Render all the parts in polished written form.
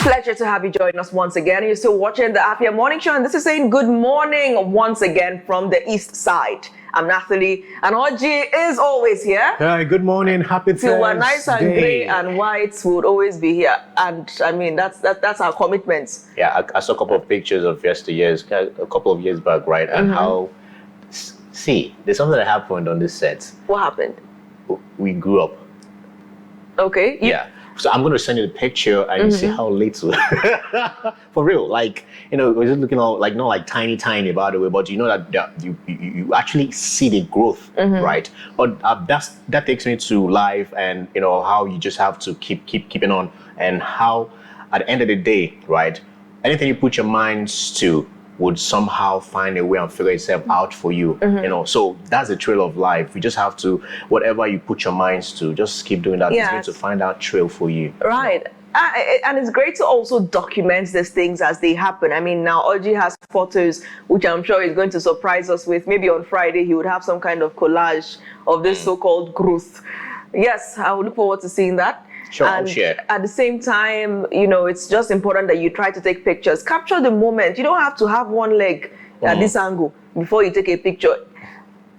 Pleasure to have you join us once again. You're still watching the Afia Morning Show, and this is saying good morning once again from the east side. I'm Nathalie, and Oji is always here. Hi, good morning, happy Thursday. So we're nice and grey and white would always be here, and I mean that's our commitment. Yeah, I saw a couple of pictures of yesteryears, a couple of years back, right? And how, see, there's something that happened on this set. What happened? We grew up. Okay. Yeah. So I'm going to send you the picture and you see how little. For real, like, you know, we're just looking all, like, not like tiny, by the way, but you know that you actually see the growth, right? But that takes me to life and, you know, how you just have to keeping on, and how at the end of the day, right, anything you put your minds to would somehow find a way and figure itself out for you, you know. So that's the trail of life. You just have to, whatever you put your minds to, just keep doing that. It's going to find out trail for you. Right. And it's great to also document these things as they happen. I mean, now Oji has photos, which I'm sure is going to surprise us with. Maybe on Friday, he would have some kind of collage of this so-called growth. Yes, I will look forward to seeing that. Sure, and I'll share. At the same time, you know, it's just important that you try to take pictures. Capture the moment. You don't have to have one leg at this angle before you take a picture.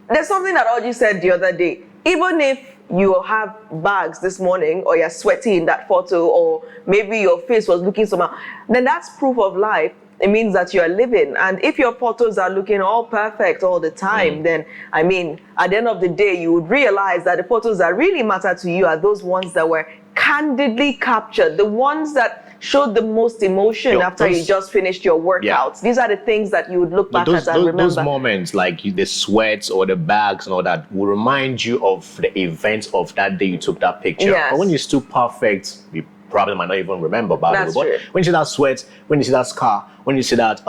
There's something that Oji said the other day. Even if you have bags this morning, or you're sweaty in that photo, or maybe your face was looking somehow, then that's proof of life. It means that you're living. And if your photos are looking all perfect all the time, then, I mean, at the end of the day, you would realize that the photos that really matter to you are those ones that were candidly captured, the ones that showed the most emotion after you just finished your workouts. These are the things that you would look back at and remember. Those moments, like the sweats or the bags and all that, will remind you of the events of that day you took that picture. Yes. But when you're still perfect, you probably might not even remember about it. But when you see that sweat, when you see that scar, when you see that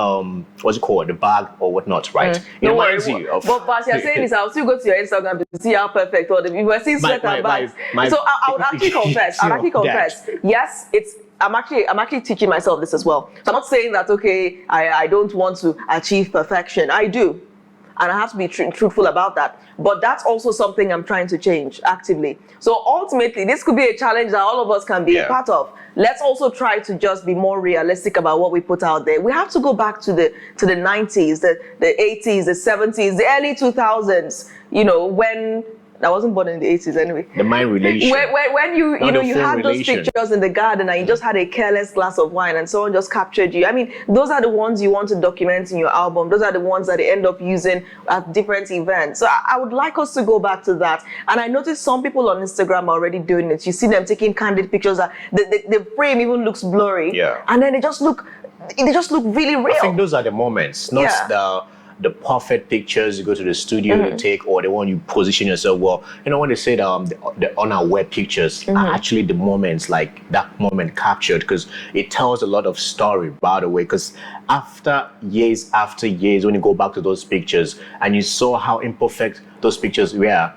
what's it called, the bag or whatnot, right? It reminds you of. But as you're saying this, I'll still go to your Instagram to see how perfect all the people are seeing sweat and bags. So I would actually confess. Yes, I'm actually teaching myself this as well. So I'm not saying that I don't want to achieve perfection. I do. And I have to be truthful about that. But that's also something I'm trying to change actively. So ultimately, this could be a challenge that all of us can be a part of. Let's also try to just be more realistic about what we put out there. We have to go back to the 90s, the 80s, the 70s, the early 2000s, you know, when I wasn't born in the 80s anyway. The mind relation. When you had those pictures in the garden and you just had a careless glass of wine and someone just captured you. I mean, those are the ones you want to document in your album. Those are the ones that they end up using at different events. So I would like us to go back to that. And I noticed some people on Instagram are already doing it. You see them taking candid pictures. The frame even looks blurry. Yeah. And then they just look really real. I think those are the moments, not the perfect pictures you go to the studio to take, or the one you position yourself well. You know, when they say the unaware pictures are actually the moments, like that moment captured, because it tells a lot of story, by the way. Because after years, when you go back to those pictures and you saw how imperfect those pictures were,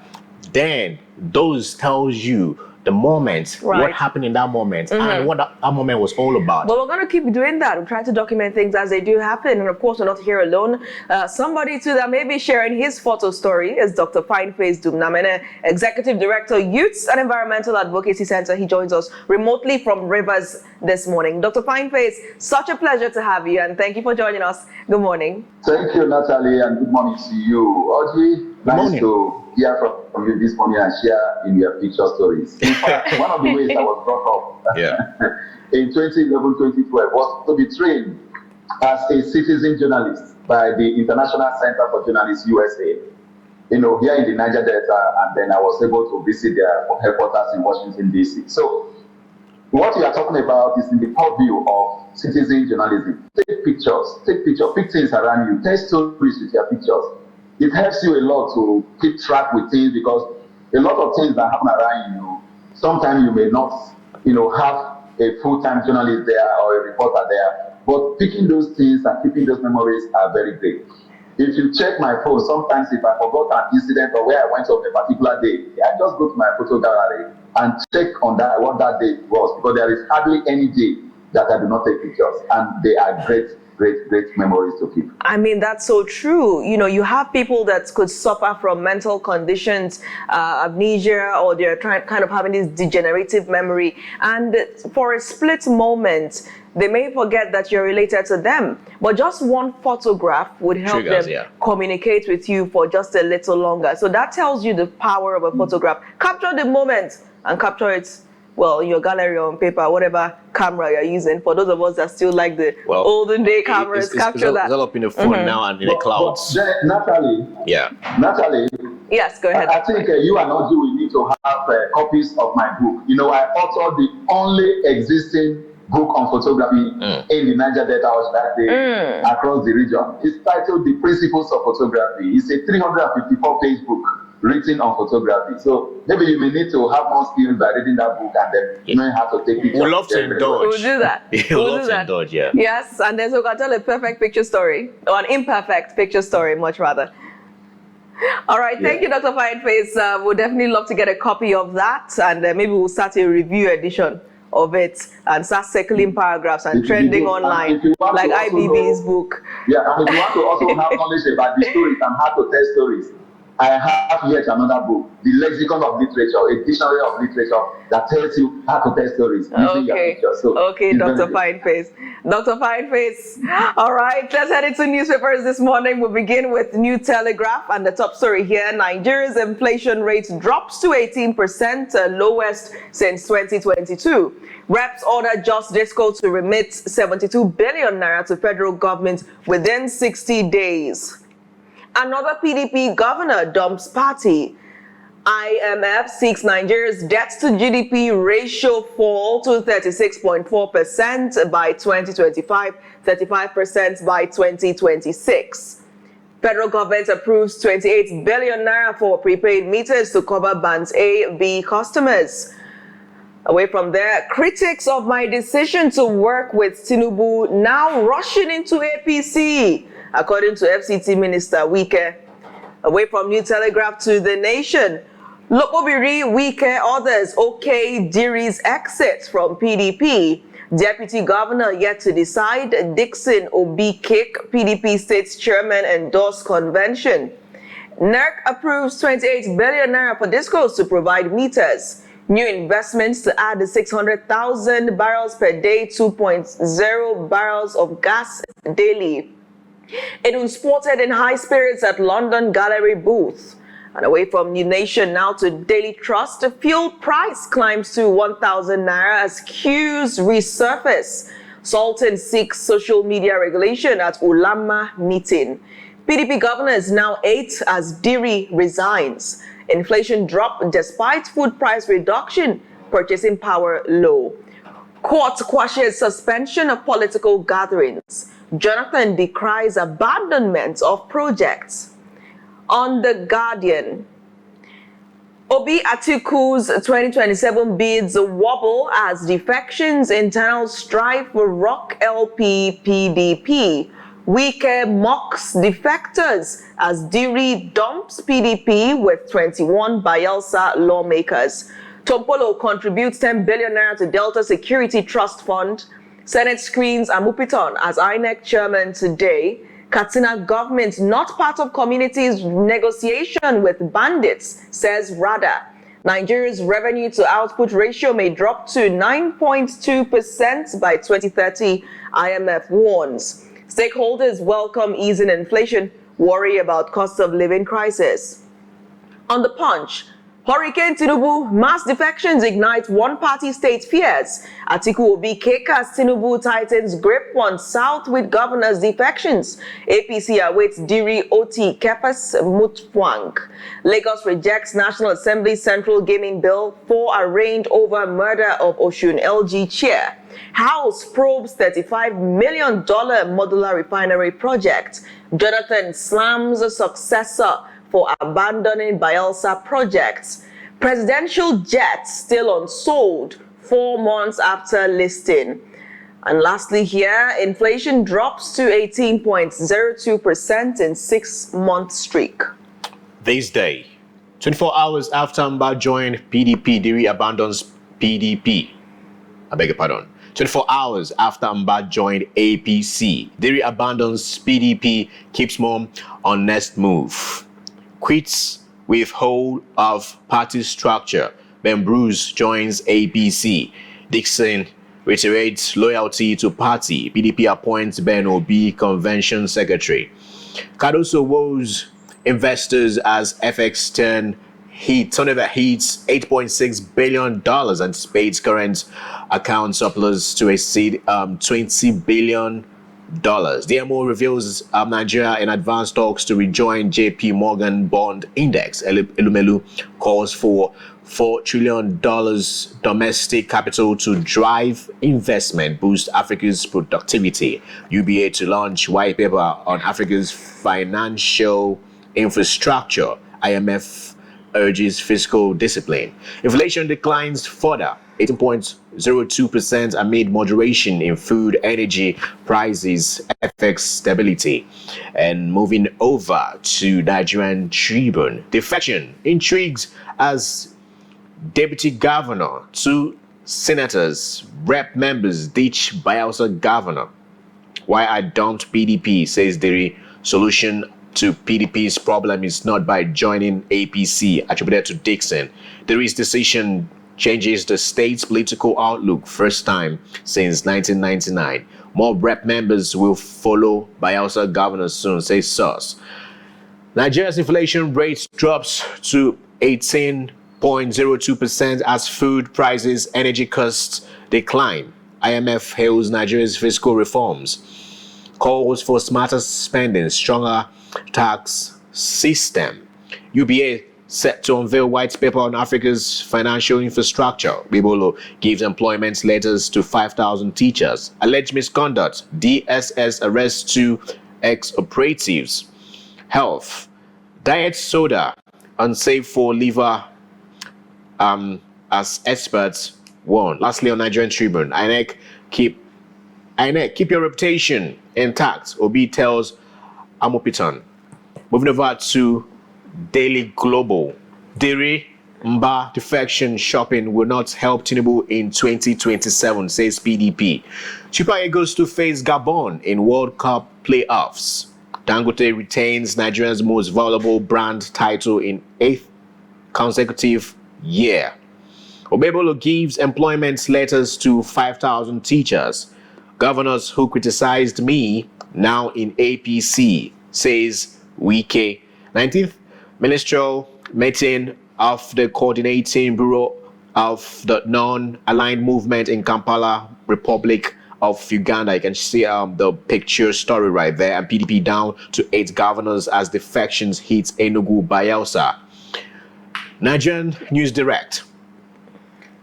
then those tells you the moment, what happened in that moment, and what that moment was all about. But we're going to keep doing that. We're trying to document things as they do happen. And of course, we're not here alone. Somebody too that may be sharing his photo story is Dr. Fyneface Dumnamene, Executive Director, Youth and Environmental Advocacy Center. He joins us remotely from Rivers this morning. Dr. Fyneface, such a pleasure to have you, and thank you for joining us. Good morning. Thank you, Natalie, and good morning to you. Audrey, nice to hear from you this morning and share in your picture stories. In fact, one of the ways I was brought up in 2011, 2012 was to be trained as a citizen journalist by the International Center for Journalists USA, you know, here in the Niger Delta, and then I was able to visit their headquarters in Washington, D.C. So what you are talking about is in the purview of citizen journalism. Take pictures, pick things around you, tell stories with your pictures. It helps you a lot to keep track with things, because a lot of things that happen around you, sometimes you may not, you know, have a full-time journalist there or a reporter there, but picking those things and keeping those memories are very great. If you check my phone, sometimes if I forgot an incident or where I went on a particular day, I just go to my photo gallery and check on that what that day was, because there is hardly any day that I do not take pictures, and they are great great memories to keep. I mean, that's so true. You know, you have people that could suffer from mental conditions, amnesia, or they're kind of having this degenerative memory. And for a split moment, they may forget that you're related to them. But just one photograph would help them communicate with you for just a little longer. So that tells you the power of a photograph. Capture the moment and capture it, well, in your gallery or on paper, whatever camera you're using. For those of us that still like the olden day cameras, capture that. It's all up in the phone now and in the clouds. Natalie. Yes, go ahead. I think you and Oji will need to have copies of my book. You know, I authored the only existing book on photography in the Niger Delta across the region. It's titled The Principles of Photography. It's a 354-page book written on photography. So maybe you may need to have more skills by reading that book and then knowing how to take pictures. We'd love to indulge. We'll do that. We'll love to indulge, yeah. Yes, and then so we can tell a perfect picture story, or an imperfect picture story, much rather. All right, thank you, Dr. Fyneface. We'll definitely love to get a copy of that, and maybe we'll start a review edition of it and start circling paragraphs and trending online, like IBB's book. Yeah, and if you want to also have knowledge about the stories and how to tell stories, I have yet another book, The Lexicon of Literature, a dictionary of literature that tells you how to tell stories using your picture. So okay, Dr. Fyneface. Dr. Fyneface. All right, let's head into newspapers this morning. We'll begin with New Telegraph and the top story here. Nigeria's inflation rate drops to 18%, lowest since 2022. Reps order Just Disco to remit 72 billion naira to federal government within 60 days. Another PDP governor dumps party. IMF seeks Nigeria's debt to GDP ratio fall to 36.4% by 2025, 35% by 2026. Federal government approves 28 billion naira for prepaid meters to cover bands A, B customers. Away from there, critics of my decision to work with Tinubu now rushing into APC, according to FCT Minister YEAC. Away from New Telegraph to The Nation, Lokobiri, YEAC, others okay Diri's exit from PDP. Deputy Governor yet to decide. Dixon Obi-Kik, PDP State's Chairman, endorsed convention. NERC approves 28 billion naira for discos to provide meters. New investments to add 600,000 barrels per day, 2.0 barrels of gas daily. It was spotted in high spirits at London Gallery booth. And away from New Nation now to Daily Trust, the fuel price climbs to 1,000 naira as queues resurface. Sultan seeks social media regulation at Ulama meeting. PDP governor is now 8 as Diri resigns. Inflation drop despite food price reduction, purchasing power low. Court quashes suspension of political gatherings. Jonathan decries abandonment of projects. On The Guardian, Obi Atiku'S 2027 bids Wobble as defections, internal strife rock LP PDP. YEAC mocks defectors as Diri dumps PDP with 21 Bayelsa lawmakers. Tompolo contributes 10 billion naira to Delta Security Trust Fund. Senate screens Amupiton as INEC chairman today. Katsina government not part of community's negotiation with bandits, says RADA. Nigeria's revenue to output ratio may drop to 9.2% by 2030, IMF warns. Stakeholders welcome easing inflation, worry about cost of living crisis. On The Punch, Hurricane Tinubu, mass defections ignite one-party state fears. Atiku Obi-Kik as Tinubu tightens grip on South with governor's defections. APC awaits Diri Oti Kepas Mutfwang. Lagos rejects National Assembly Central Gaming Bill. 4 arraigned over murder of Oshun LG chair. House probes $35 million modular refinery project. Jonathan slams a successor for abandoning Bayelsa projects. Presidential jet still unsold 4 months after listing. And lastly here, inflation drops to 18.02% in 6-month streak. This day, 24 hours after Mba joined PDP, Diri abandons PDP. I beg your pardon. 24 hours after Mba joined APC. Diri abandons PDP, keeps mum on next move. Quits with whole of party structure. Ben Bruce joins APC. Dixon reiterates loyalty to party. PDP appoints Ben Obi convention secretary. Cardoso woes investors as FX turnover hits $8.6 billion, anticipates current account surplus to exceed $20 billion. DMO reveals Nigeria in advanced talks to rejoin JP Morgan bond index. Elumelu calls for $4 trillion domestic capital to drive investment, boost Africa's productivity. UBA to launch white paper on Africa's financial infrastructure. IMF urges fiscal discipline. Inflation declines further, 18.02% amid moderation in food, energy prices, FX stability. And moving over to Nigerian Tribune. Defection intrigues as Deputy Governor, 2 senators, rep members ditch Bayelsa Governor. Why I dumped PDP, says the solution to PDP's problem is not by joining APC, attributed to Dixon. Diri's decision changes the state's political outlook first time since 1999. More rep members will follow Bayelsa Governor soon, says source. Nigeria's inflation rate drops to 18.02% as food prices, energy costs decline. IMF hails Nigeria's fiscal reforms, calls for smarter spending, stronger tax system. UBA set to unveil white paper on Africa's financial infrastructure. Bibolo gives employment letters to 5,000 teachers. Alleged misconduct. DSS arrests 2 ex-operatives. Health. Diet soda unsafe for liver as experts warn. Lastly, on Nigerian Tribune, INEC keep your reputation intact. Obi tells Amopiton. Moving over to Daily Global. Diri Mba defection shopping will not help Tinubu in 2027, says PDP. Super Eagles to face Gabon in World Cup playoffs. Dangote retains Nigeria's most valuable brand title in 8th consecutive year. Obebolo gives employment letters to 5,000 teachers. Governors who criticized me now in APC, says YEAC. 19th ministerial meeting of the coordinating bureau of the non-aligned movement in Kampala, Republic of Uganda. You can see the picture story right there. And PDP down to 8 governors as defections hits Enugu, Bayelsa. Nigerian News Direct.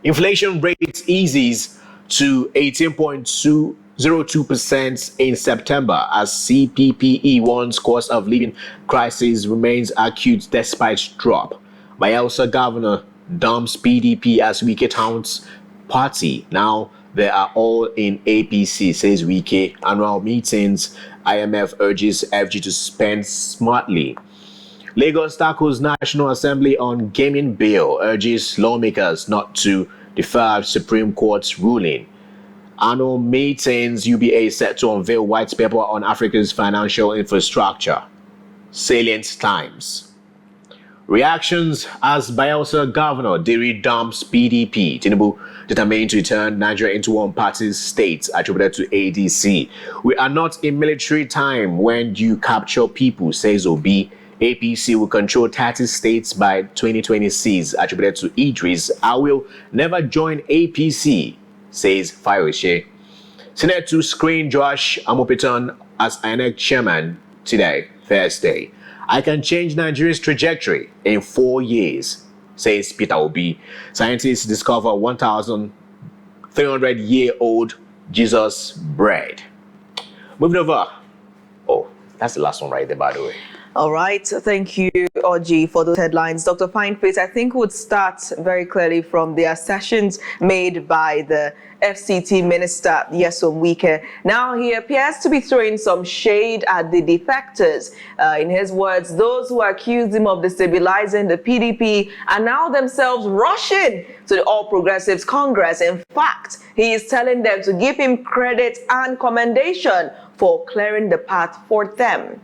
Inflation rate eases to 18.02% in September as CPPE warns cost of living crisis remains acute despite drop. Bayelsa Governor dumps PDP as YEAC taunts party. Now they are all in APC, says YEAC. Annual meetings. IMF urges FG to spend smartly. Lagos tackles National Assembly on gaming bill, urges lawmakers not to defer Supreme Court's ruling. Annual meetings. UBA set to unveil white paper on Africa's financial infrastructure. Salient times. Reactions as Bayelsa Governor Diri dumps PDP. Tinubu determined to turn Nigeria into one-party state, attributed to ADC. We are not in military time when you capture people, says Obi. APC will control 30 states by 2026, attributed to Idris. I will never join APC, says Fyneface. Senate to screen Josh Amopiton as INEC chairman today, Thursday. I can change Nigeria's trajectory in 4 years, says Peter Obi. Scientists discover 1,300-year-old Jesus bread. Moving over. Oh, that's the last one right there, by the way. All right. Thank you Orji, for those headlines. Dr. Fyneface, I think would start very clearly from the assertions made by the FCT Minister, Nyesom Wike. Now he appears to be throwing some shade at the defectors. In his words, those who accused him of destabilizing the PDP are now themselves rushing to the All Progressives Congress. In fact, he is telling them to give him credit and commendation for clearing the path for them.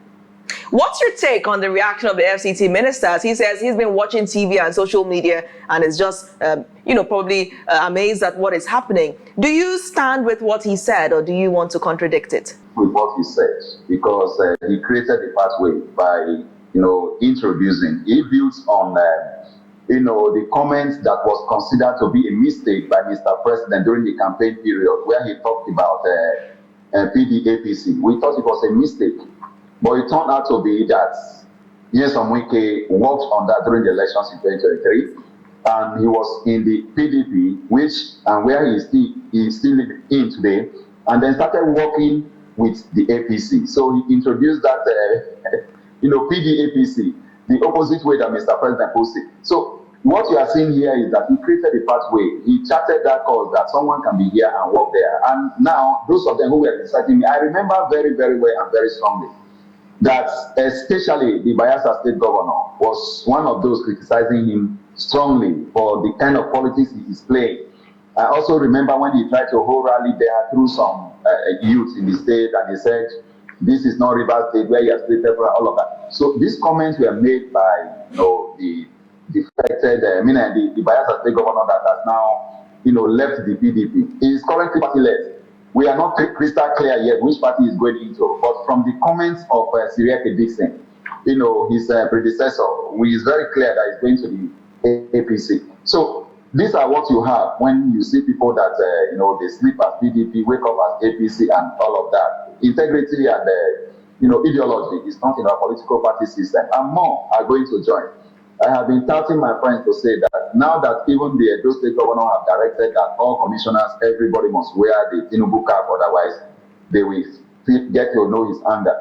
What's your take on the reaction of the FCT ministers? He says he's been watching TV and social media and is just, probably amazed at what is happening. Do you stand with what he said, or do you want to contradict it? With what he said, because he created a pathway by, introducing. He built on, the comments that was considered to be a mistake by Mr. President during the campaign period, where he talked about PDAPC. We thought it was a mistake. But it turned out to be that Nyesom Wike worked on that during the elections in 2023, and he was in the PDP, where he is still in today, and then started working with the APC. So he introduced that, PDAPC, the opposite way that Mr. President puts it. So what you are seeing here is that he created a pathway. He charted that course that someone can be here and work there. And now, those of them who were criticizing me, I remember very, very well and very strongly that especially the Bayelsa State Governor was one of those criticizing him strongly for the kind of politics he is playing. I also remember when he tried to hold rally there through some youth in the state, and he said, this is not Rivers State where he has created all of that. So these comments were made by the defected, the Bayelsa State Governor that has now left the PDP. He is currently party-led. We are not crystal clear yet which party is going into, but from the comments of Siriake Dixon, his predecessor, he is very clear that he's going to the APC. So these are what you have when you see people that they sleep as PDP, wake up as APC, and all of that. Integrity and ideology is not in our political party system, and more are going to join. I have been touting my friends to say that now that even the Edo State Governor have directed that all commissioners, everybody must wear the Enugu cap, otherwise they will get to know his anger.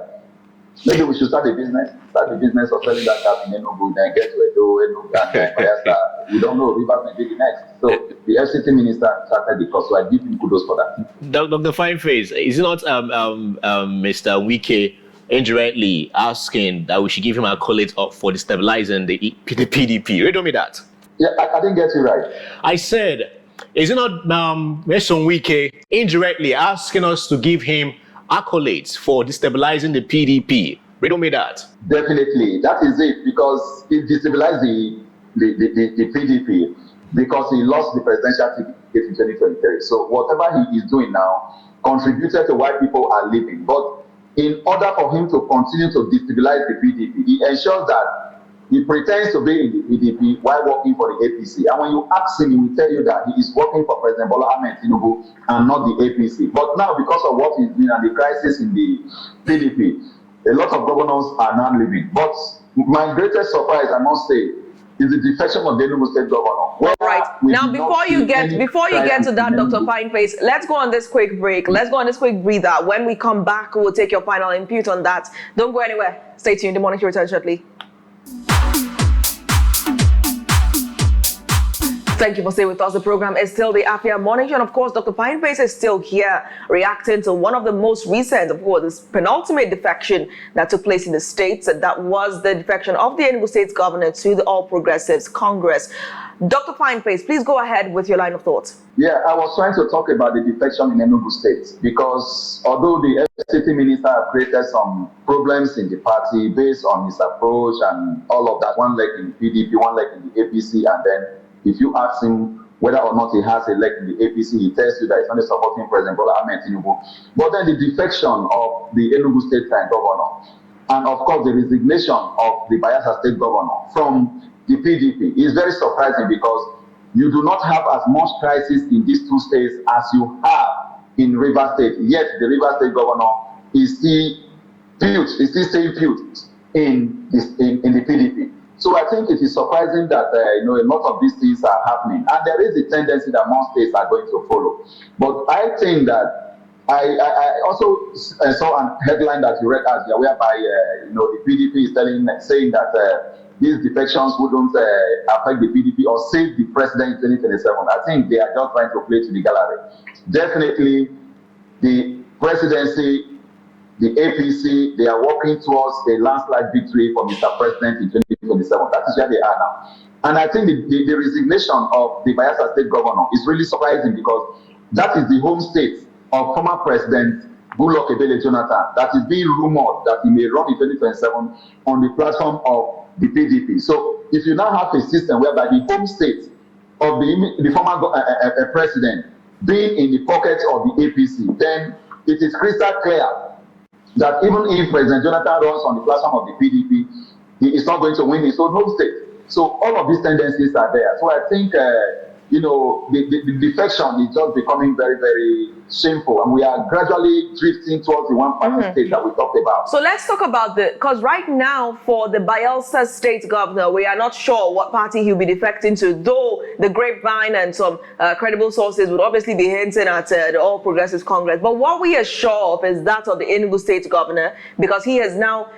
Maybe we should start the business of selling that cap in Enugu, then get to Enugu, and then we don't know, Rivers may be the next. So the FCT minister started the course, so I give him kudos for that. Dr. Fyneface, is it not Mr. Wike indirectly asking that we should give him accolades for destabilizing the PDP? Read me that. Yeah, I didn't get you right. I said, is it not Nyesom Wike indirectly asking us to give him accolades for destabilizing the PDP? Read me that. Definitely, that is it, because he destabilized the PDP because he lost the presidential ticket in 2023. So whatever he is doing now contributed to why people are leaving. But in order for him to continue to destabilize the PDP, he ensures that he pretends to be in the PDP while working for the APC. And when you ask him, he will tell you that he is working for President Bola Ahmed Tinubu and not the APC. But now, because of what he's doing and the crisis in the PDP, a lot of governors are now leaving. But my greatest surprise, I must say, is the defection of the Enugu State Governor. All right. Now, before you get to that, Dr. Fyneface, let's go on this quick break. Let's go on this quick breather. When we come back, we'll take your final input on that. Don't go anywhere. Stay tuned. The morning to return shortly. Thank you for staying with us. The program is still the Afia Morning Show. And of course, Dr. Fyneface is still here reacting to one of the most recent, of course, this penultimate defection that took place in the States. That was the defection of the Enugu State's governor to the All Progressives Congress. Dr. Fyneface, please go ahead with your line of thought. Yeah, I was trying to talk about the defection in Enugu State because although the FCT minister have created some problems in the party based on his approach and all of that, one leg in the PDP, one leg in the APC, and then if you ask him whether or not he has a leg in the APC, he tells you that he's only supporting President Bola Ahmed Tinubu. But then the defection of the Enugu State governor, and of course the resignation of the Bayelsa State governor from the PDP is very surprising because you do not have as much crisis in these two states as you have in Rivers State. Yet the Rivers State governor is still staying put in the PDP. So I think it is surprising that a lot of these things are happening, and there is a tendency that more states are going to follow. But I think that I also saw a headline that you read earlier, whereby the PDP is saying that these defections wouldn't affect the PDP or save the president in 2027. I think they are just trying to play to the gallery. Definitely, the presidency, the APC, they are working towards a landslide victory for Mr. President in 2027. That is where they are now. And I think the resignation of the Bayelsa State Governor is really surprising because that is the home state of former President Goodluck Ebele Jonathan that is being rumored that he may run in 2027 on the platform of the PDP. So if you now have a system whereby the home state of the former president being in the pocket of the APC, then it is crystal clear that even if President Jonathan runs on the platform of the PDP, he is not going to win his own home state. So all of these tendencies are there. So I think, the defection is just becoming very, very shameful. And we are gradually drifting towards the one-party state that we talked about. So let's talk about because right now for the Bayelsa State Governor, we are not sure what party he'll be defecting to, though the grapevine and some credible sources would obviously be hinting at the All Progressives Congress. But what we are sure of is that of the Enugu State Governor, because he has now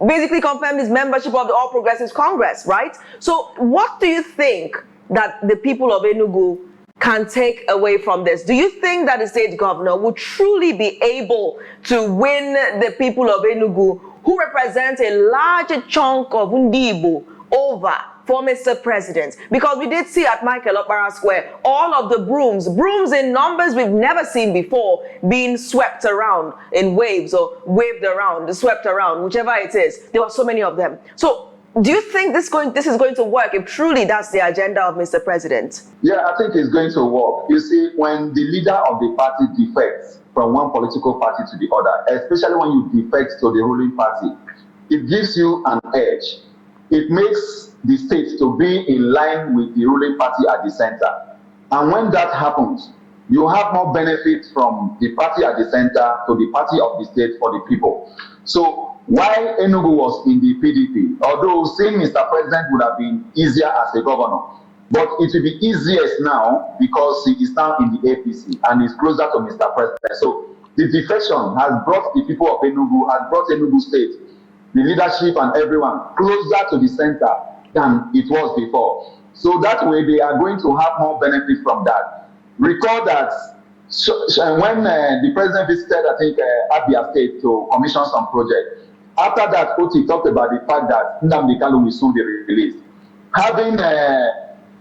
basically confirmed his membership of the All Progressives Congress, right? So what do you think that the people of Enugu can take away from this? Do you think that the state governor would truly be able to win the people of Enugu, who represent a large chunk of Ndibo, over for Mr. President? Because we did see at Michael Okpara Square, all of the brooms in numbers we've never seen before, being swept around in waves or waved around, swept around, whichever it is. There were so many of them. So do you think this is going to work if truly that's the agenda of Mr. President? Yeah, I think it's going to work. You see, when the leader of the party defects from one political party to the other, especially when you defect to the ruling party, it gives you an edge. It makes the state to be in line with the ruling party at the center. And when that happens, you have more benefit from the party at the center to the party of the state for the people. So while Enugu was in the PDP, although seeing Mr. President would have been easier as a governor, but it will be easiest now because he is now in the APC and is closer to Mr. President. So the defection has brought the people of Enugu, has brought Enugu State, the leadership and everyone closer to the center than it was before. So that way they are going to have more benefit from that. Recall that when the president visited, I think, Afia State to commission some project, after that, Oti talked about the fact that Nnamdi Kanu will soon be released. Having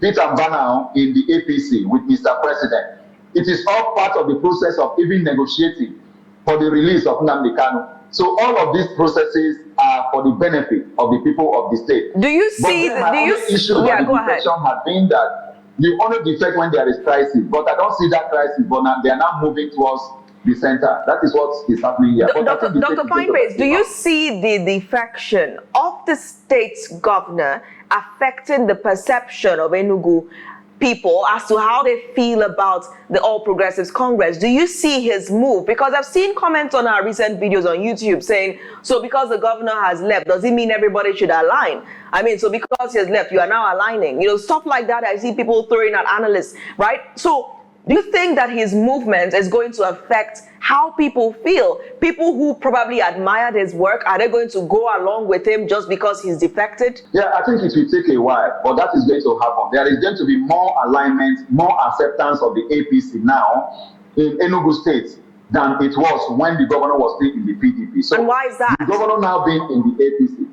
Peter Mbana in the APC with Mr. President, it is all part of the process of even negotiating for the release of Nnamdi Kanu. So all of these processes are for the benefit of the people of the state. Do you see the issue about the defection has been that you only defect when there is crisis, but I don't see that crisis, but now they are now moving towards the center. That is what is happening here. Dr. Fyneface, do you see the defection of the state's governor affecting the perception of Enugu people as to how they feel about the All Progressives Congress? Do you see his move? Because I've seen comments on our recent videos on YouTube saying, so because the governor has left, does it mean everybody should align? I mean, so because he has left, you are now aligning. You know, stuff like that. I see people throwing at analysts, right? So do you think that his movement is going to affect how people feel? People who probably admired his work, are they going to go along with him just because he's defected? Yeah, I think it will take a while, but that is going to happen. There is going to be more alignment, more acceptance of the APC now in Enugu State than it was when the governor was still in the PDP. So and why is that? The governor now being in the APC,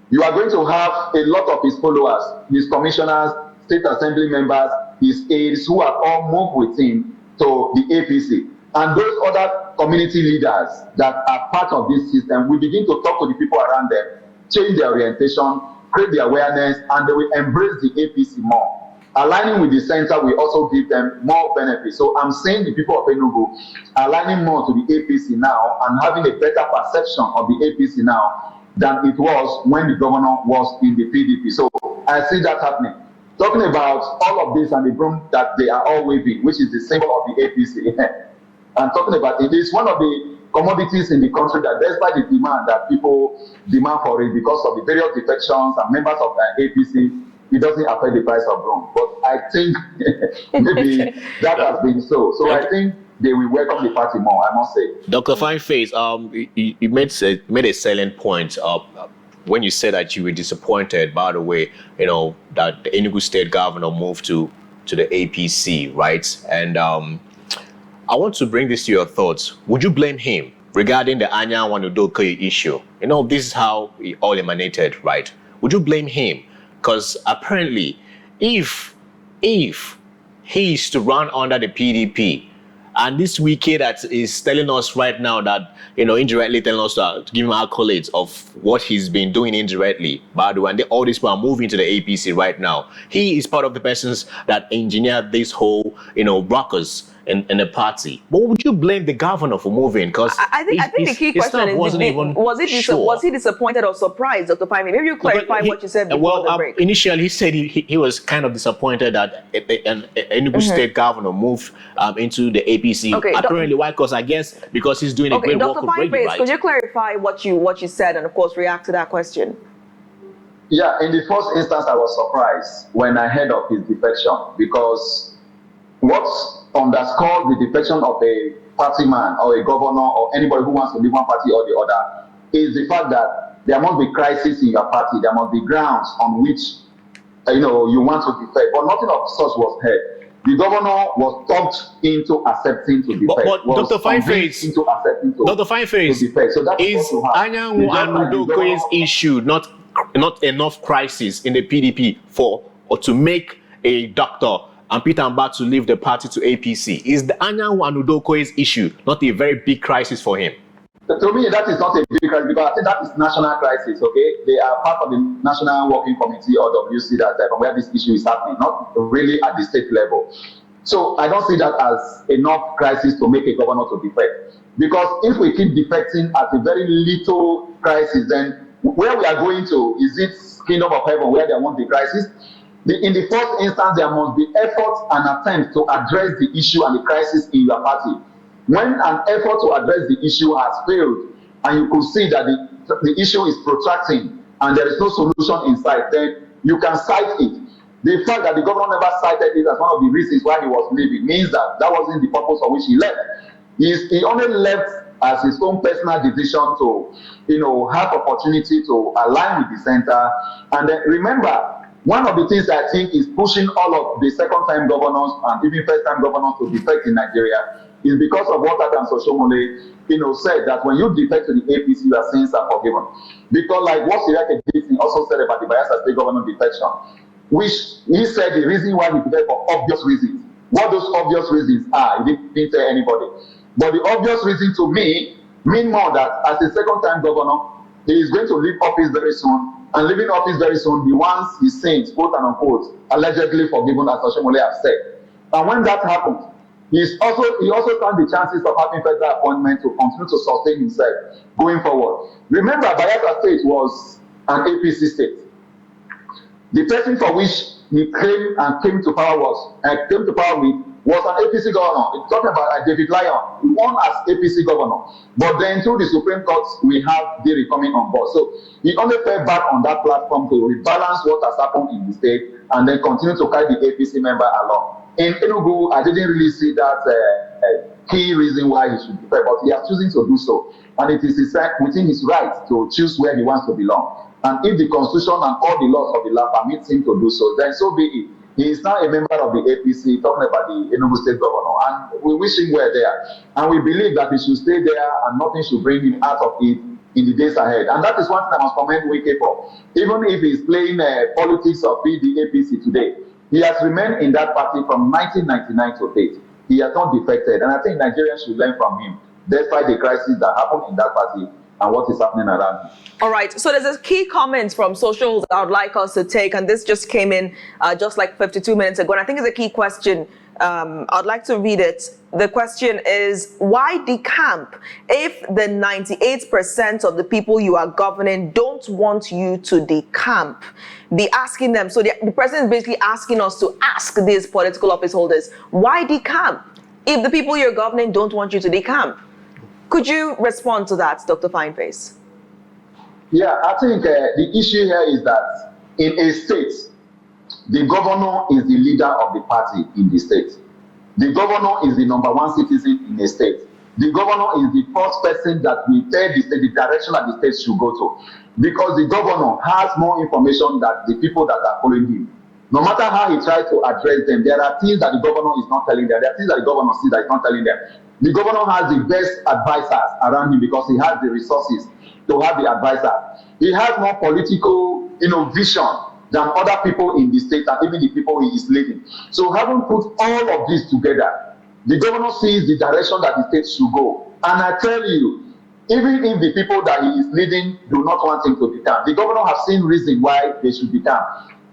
you are going to have a lot of his followers, his commissioners, state assembly members, his aides who have all moved with him to the APC. And those other community leaders that are part of this system will begin to talk to the people around them, change their orientation, create the awareness, and they will embrace the APC more. Aligning with the center will also give them more benefits. So I'm saying the people of Enugu aligning more to the APC now and having a better perception of the APC now than it was when the governor was in the PDP. So I see that happening. Talking about all of this and the broom that they are all waving, which is the symbol of the APC. And talking about it is one of the commodities in the country that despite the demand that people demand for it because of the various defections and members of the APC, it doesn't affect the price of broom. But I think maybe that has been so. So I think they will welcome the party more, I must say. Dr. Fyneface, you made a salient point. when you said that you were disappointed, by the way, that the Enugu state governor moved to the APC, right? And I want to bring this to your thoughts. Would you blame him regarding the Anyanwu and Udokoye issue? This is how it all emanated, right? Would you blame him? Because apparently, if he is to run under the PDP, and this wiki that is telling us right now that, indirectly telling us to give him accolades of what he's been doing indirectly, by the way, and all these people are moving to the APC right now. He is part of the persons that engineered this whole, ruckus in the party. But would you blame the governor for moving? Because I think the key question is, was he disappointed or surprised, Dr. Fyneface? Maybe you clarify what you said before the break. Initially, he said he was kind of disappointed that an Enugu state governor moved into the APC. Okay, apparently, why? Because I guess because he's doing a great work already, right? Could you clarify what you said and, of course, react to that question? Yeah, in the first instance, I was surprised when I heard of his defection, because what underscores the defection of a party man or a governor or anybody who wants to leave one party or the other is the fact that there must be crisis in your party. There must be grounds on which you want to defect. But nothing of such was heard. The governor was talked into accepting to defect. But Dr. Fyneface, so is Anyanwu and Udokoye's issue not enough crisis in the PDP or to make a doctor and Peter Mbah to leave the party to APC? Is the Anyanwu and Udokoye's issue not a very big crisis for him? To me, that is not a big crisis, because I think that is national crisis, okay? They are part of the National Working Committee or WC that from where this issue is happening, not really at the state level. So I don't see that as enough crisis to make a governor to defect. Because if we keep defecting at a very little crisis, then where we are going to, is it kingdom of heaven where there won't be crisis? In the first instance, there must be effort and attempt to address the issue and the crisis in your party. When an effort to address the issue has failed, and you could see that the issue is protracting and there is no solution in sight, then you can cite it. The fact that the governor never cited it as one of the reasons why he was leaving means that that wasn't the purpose for which he left. He only left as his own personal decision to, have opportunity to align with the center. And then remember, one of the things I think is pushing all of the second-time governors and even first-time governors to defect in Nigeria is because of what Adam Soshomole, said, that when you defect to the APC, your sins are forgiven. Because like what Sirake also said about the Bayelsa State governor defection, which he said the reason why he defected for obvious reasons. What those obvious reasons are, he didn't tell anybody. But the obvious reason to me mean more that as a second-time governor, he is going to leave office very soon. And leaving office very soon, he wants his sins, quote and unquote, allegedly forgiven, as Soshomole have said. And when that happens, he also found the chances of having federal appointment to continue to sustain himself going forward. Remember, Bayelsa State was an APC state. The person for which he came to power with was an APC governor. It's talking about David Lyon, who won as APC governor. But then through the Supreme Court, we have Diri coming on board. So he only fell back on that platform to rebalance what has happened in the state and then continue to carry the APC member along. In Enugu, I didn't really see that key reason why he should defect, but he has chosen to do so. And it is within his right to choose where he wants to belong. And if the Constitution and all the laws of the land permits him to do so, then so be it. He is now a member of the APC, talking about the Enugu State Governor, and we wish him well there. And we believe that he should stay there and nothing should bring him out of it in the days ahead. And that is one thing I must commend YEAC for. Even if he's playing politics of the APC today, he has remained in that party from 1999 to date. He has not defected, and I think Nigerians should learn from him, despite the crisis that happened in that party and what is happening around him. All right, so there's a key comment from socials I would like us to take, and this just came in just like 52 minutes ago, and I think it's a key question. I'd like to read it. The question is, why decamp if the 98% of the people you are governing don't want you to decamp? Be asking them. So the president is basically asking us to ask these political office holders, why decamp if the people you're governing don't want you to decamp? Could you respond to that, Dr. Fyneface? Yeah, I think the issue here is that in a state, the governor is the leader of the party in the state. The governor is the number one citizen in a state. the governor is the first person that will tell the state the direction that the state should go to, because the governor has more information than the people that are following him. No matter how he tries to address them, there are things that the governor is not telling them. There are things that the governor sees that he's not telling them. The governor has the best advisors around him because he has the resources to have the advisor. He has more political, vision than other people in the state and even the people he is leading. So having put all of this together, the governor sees the direction that the state should go. And I tell you, even if the people that he is leading do not want him to become, the governor has seen reason why they should become.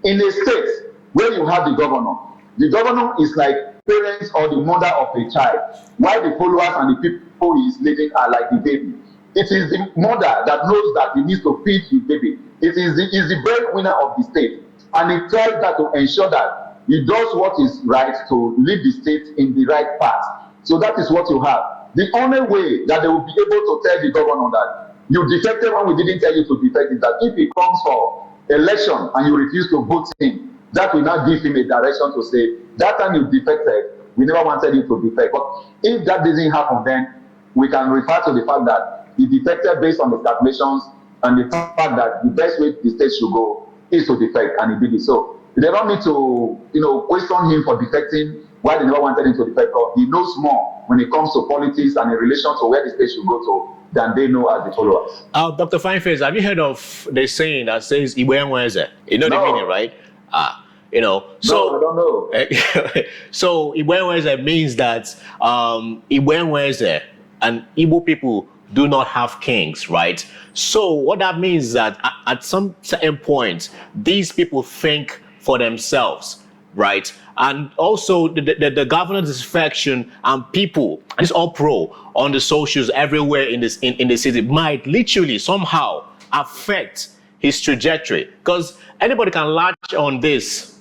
In a state where you have the governor is like parents or the mother of a child, while the followers and the people he is leading are like the baby. It is the mother that knows that he needs to feed his baby. It is the breadwinner of the state, and he tries that to ensure that he does what is right to lead the state in the right path. So that is what you have. The only way that they will be able to tell the governor that you defected when we didn't tell you to defect is that if he comes for election and you refuse to vote him, that will not give him a direction to say, that time you defected, we never wanted you to defect. But if that doesn't happen, then we can refer to the fact that he defected based on the calculations and the fact that the best way the state should go is to defect, and he did it. So they don't need to, question him for defecting why they never wanted him to defect. Because he knows more when it comes to politics and in relation to where the state should go to than they know as the followers. Dr. Fyneface, have you heard of the saying that says "Iwenweze"? You know the meaning, right? So no, I don't know. So Iwenweze means that Iwenweze and Igbo people do not have kings, right? So what that means is that at some certain point, these people think for themselves, right? And also the governor's defection and people, and it's all pro on the socials everywhere in the city, might literally somehow affect his trajectory, because anybody can latch on this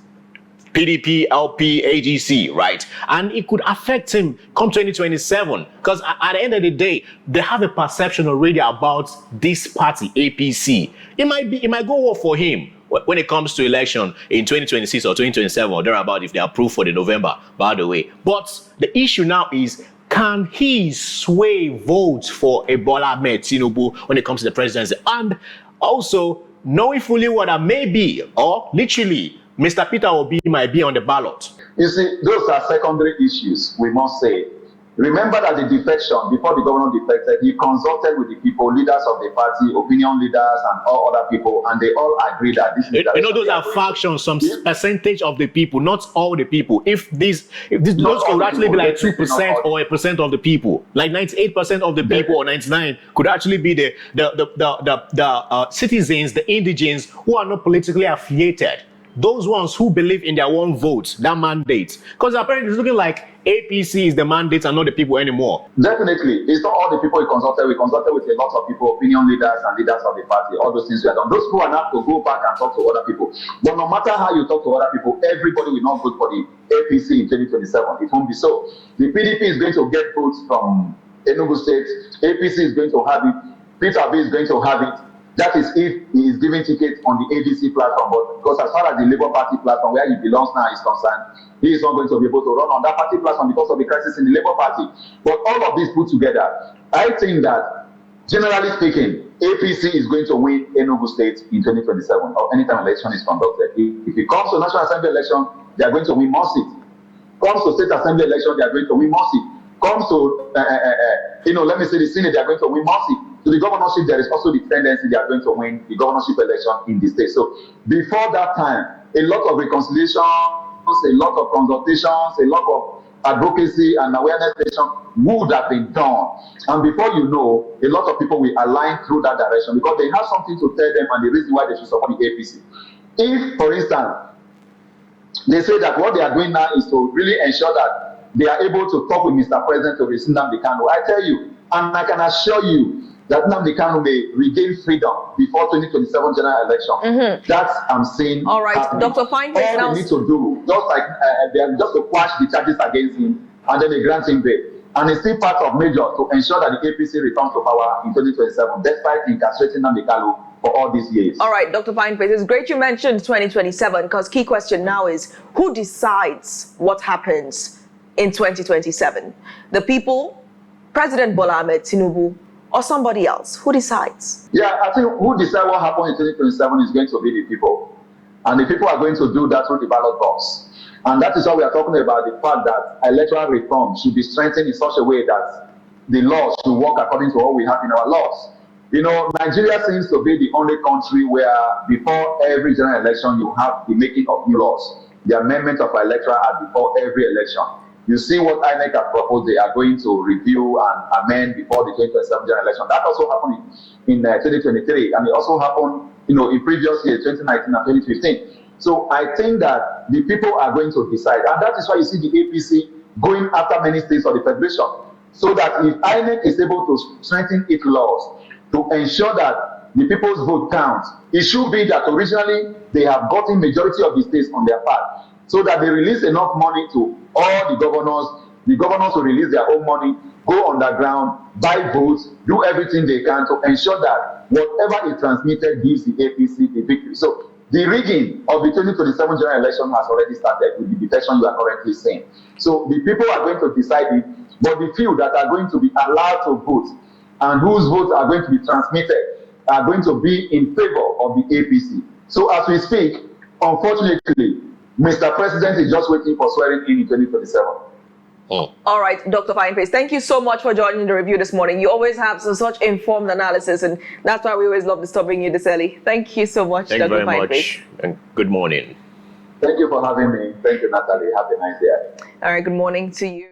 PDP, LP, AGC, right? And it could affect him come 2027, because at the end of the day, they have a perception already about this party, APC. It might go well for him when it comes to election in 2026 or 2027 or thereabout, if they are approved for the November, by the way. But the issue now is, can he sway votes for Bola Ahmed Tinubu when it comes to the presidency? And also, knowing fully what that may be, or literally, Mr. Peter Obi might be on the ballot. You see, those are secondary issues, we must say. Remember that the defection, before the governor defected, he consulted with the people, leaders of the party, opinion leaders, and all other people, and they all agreed that this is those are factions, some percentage of the people, not all the people. If those could actually be like 2% or 1% of the people, like 98% of the people or 99 could actually be the citizens, the indigents who are not politically affiliated. Those ones who believe in their own votes, that mandate. Because apparently it's looking like APC is the mandate and not the people anymore. Definitely. It's not all the people we consulted. We consulted with a lot of people, opinion leaders and leaders of the party. All those things we have done. Those people are not to go back and talk to other people. But no matter how you talk to other people, everybody will not vote for the APC in 2027. It won't be so. The PDP is going to get votes from Enugu State. APC is going to have it. Peter Obi is going to have it. That is if he is giving tickets on the ADC platform. But because as far as the Labour Party platform, where he belongs now, is concerned, he is not going to be able to run on that party platform because of the crisis in the Labour Party. But all of this put together, I think that, generally speaking, APC is going to win Enugu State in 2027, or anytime election is conducted. If it comes to National Assembly election, they are going to win more seats. Comes to State Assembly election, they are going to win more seats. Comes to, let me say the Senate, they are going to win more seats. To the governorship, there is also the tendency they are going to win the governorship election in the state. So before that time, a lot of reconciliation, a lot of consultations, a lot of advocacy and awareness session would have been done. And before you know, a lot of people will align through that direction because they have something to tell them and the reason why they should support the APC. If, for instance, they say that what they are doing now is to really ensure that they are able to talk with Mr. President to rescind the Kanu, I tell you, and I can assure you, that Nnamdi Kanu may regain freedom before 2027 general election. That's I'm saying. All right, happening. Dr. Fyneface. All they need to do, just like they are just to quash the charges against him, and then they grant him bail. And it's still part of measures to ensure that the APC returns to power in 2027, despite incarcerating Nnamdi Kanu for all these years. All right, Dr. Fyneface, it's great you mentioned 2027 because key question now is who decides what happens in 2027? The people President Bola Ahmed Tinubu or somebody else? Who decides? Yeah, I think who decide what happens in 2027 is going to be the people. And the people are going to do that through the ballot box. And that is why we are talking about the fact that electoral reform should be strengthened in such a way that the laws should work according to what we have in our laws. You know, Nigeria seems to be the only country where before every general election, you have the making of new laws. The amendment of our electoral act before every election. You see what INEC have proposed, they are going to review and amend before the 2027 general election. That also happened in 2023, and it also happened, you know, in previous years, 2019 and 2015. So I think that the people are going to decide, and that is why you see the APC going after many states of the federation, so that if INEC is able to strengthen its laws to ensure that the people's vote counts, it should be that originally they have gotten majority of the states on their part, so that they release enough money to all the governors will release their own money, go underground, buy votes, do everything they can to ensure that whatever is transmitted gives the APC the victory. So the rigging of the 2027 general election has already started with the defection you are currently seeing. So the people are going to decide it, but the few that are going to be allowed to vote and whose votes are going to be transmitted are going to be in favor of the APC. So as we speak, unfortunately, Mr. President is just waiting for swearing in 2027. Oh. All right, Dr. Fyneface, thank you so much for joining the review this morning. You always have such informed analysis, and that's why we always love disturbing you this early. Thank you so much, Thank you Dr. very Fyneface. much, and good morning. Thank you for having me. Thank you, Natalie. Have a nice day. All right, good morning to you.